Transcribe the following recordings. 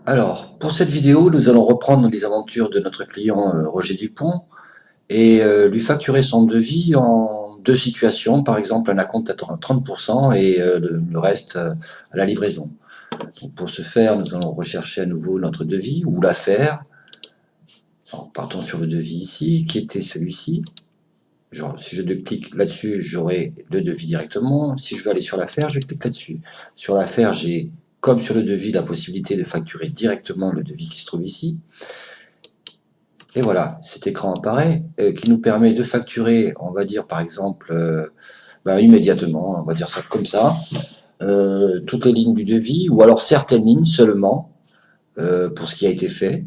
Alors, pour cette vidéo, nous allons reprendre les aventures de notre client Roger Dupont et lui facturer son devis en deux situations, par exemple un acompte à 30% et le reste à la livraison. Donc, pour ce faire, nous allons rechercher à nouveau notre devis ou l'affaire. Alors, partons sur le devis ici, qui était celui-ci. Si je clique là-dessus, j'aurai le devis directement. Si je veux aller sur l'affaire, je clique là-dessus. Sur l'affaire, j'ai, comme sur le devis, la possibilité de facturer directement le devis qui se trouve ici. Et voilà, cet écran apparaît, qui nous permet de facturer, on va dire par exemple, immédiatement, on va dire ça comme ça, toutes les lignes du devis, ou alors certaines lignes seulement, pour ce qui a été fait.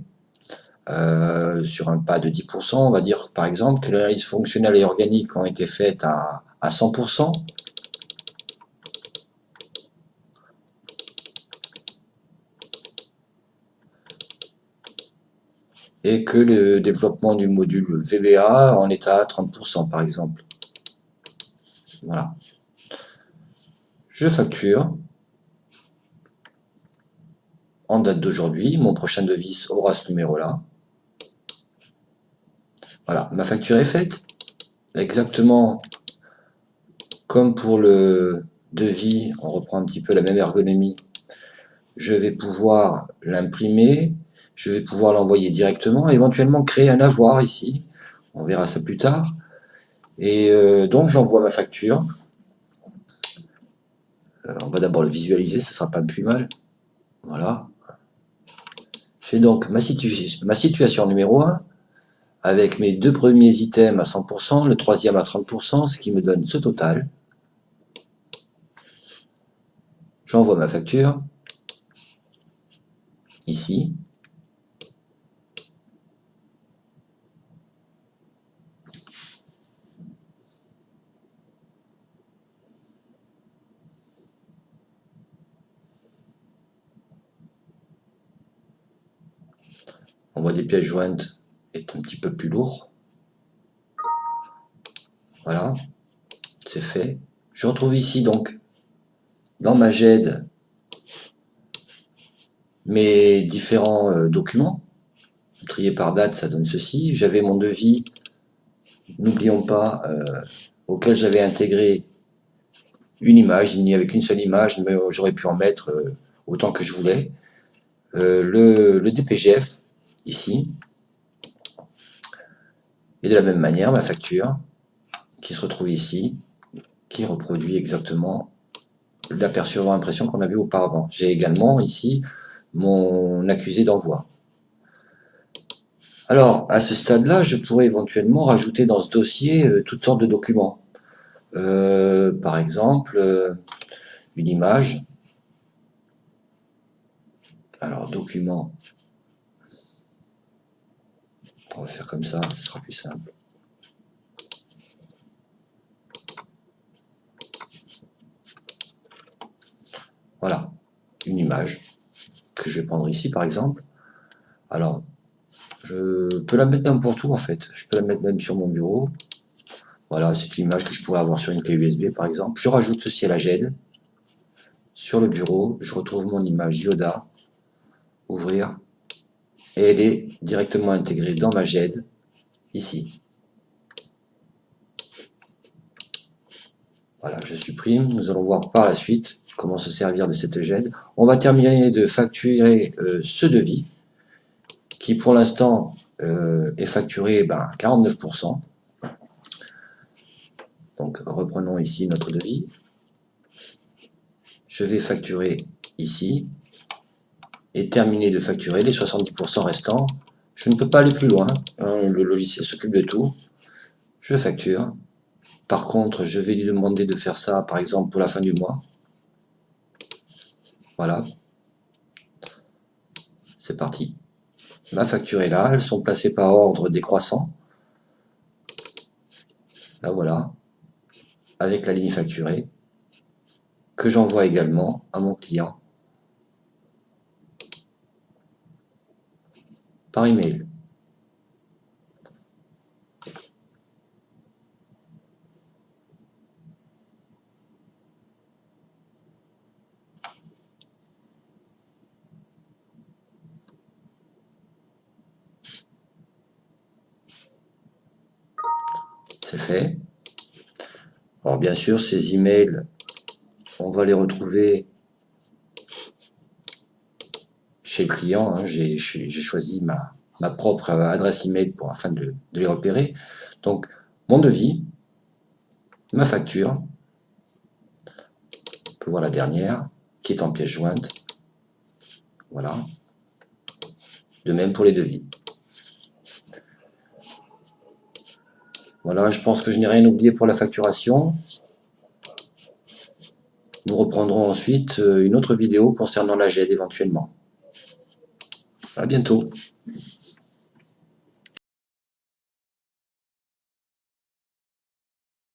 Sur un pas de 10%, on va dire par exemple que les analyses fonctionnelles et organiques ont été faites à 100%, et que le développement du module VBA en est à 30% par exemple. Voilà. Je facture en date d'aujourd'hui, mon prochain devis aura ce numéro-là. Voilà, ma facture est faite, exactement comme pour le devis, on reprend un petit peu la même ergonomie. Je vais pouvoir l'imprimer, je vais pouvoir l'envoyer directement, éventuellement créer un avoir ici, on verra ça plus tard. Et donc j'envoie ma facture. On va d'abord le visualiser, ça sera pas plus mal. Voilà. J'ai donc ma situation numéro 1, avec mes deux premiers items à 100%, le troisième à 30%, ce qui me donne ce total. J'envoie ma facture, ici. L'envoi des pièces jointes est un petit peu plus lourd. Voilà, c'est fait. Je retrouve ici donc, dans ma GED, mes différents documents. Triés par date, ça donne ceci. J'avais mon devis, n'oublions pas, auquel j'avais intégré une image. Il n'y avait qu'une seule image, mais j'aurais pu en mettre autant que je voulais. Le DPGF, ici. Et de la même manière, ma facture, qui se retrouve ici, qui reproduit exactement l'aperçu impression qu'on a vu auparavant. J'ai également ici mon accusé d'envoi. Alors, à ce stade-là, je pourrais éventuellement rajouter dans ce dossier toutes sortes de documents. Par exemple, une image. Alors, document. On va faire comme ça, ce sera plus simple. Voilà, une image que je vais prendre ici, par exemple. Alors, je peux la mettre n'importe où, en fait. Je peux la mettre même sur mon bureau. Voilà, c'est une image que je pourrais avoir sur une clé USB, par exemple. Je rajoute ceci à la GED. Sur le bureau, je retrouve mon image Yoda. Ouvrir. Et elle est directement intégrée dans ma GED, ici. Voilà, je supprime. Nous allons voir par la suite comment se servir de cette GED. On va terminer de facturer ce devis, qui pour l'instant est facturé à 49%. Donc reprenons ici notre devis. Je vais facturer ici et terminer de facturer les 70% restants. Je ne peux pas aller plus loin, hein, le logiciel s'occupe de tout. Je facture. Par contre, je vais lui demander de faire ça, par exemple, pour la fin du mois. Voilà. C'est parti. Ma facture est là, elles sont placées par ordre décroissant. Là voilà, avec la ligne facturée, que j'envoie également à mon client par email. fait. Alors bien sûr, ces emails, on va les retrouver chez le client. Hein. J'ai choisi ma propre adresse email afin de les repérer. Donc, mon devis, ma facture, on peut voir la dernière, qui est en pièce jointe. Voilà. De même pour les devis. Voilà, je pense que je n'ai rien oublié pour la facturation. Nous reprendrons ensuite une autre vidéo concernant la GED éventuellement. À bientôt.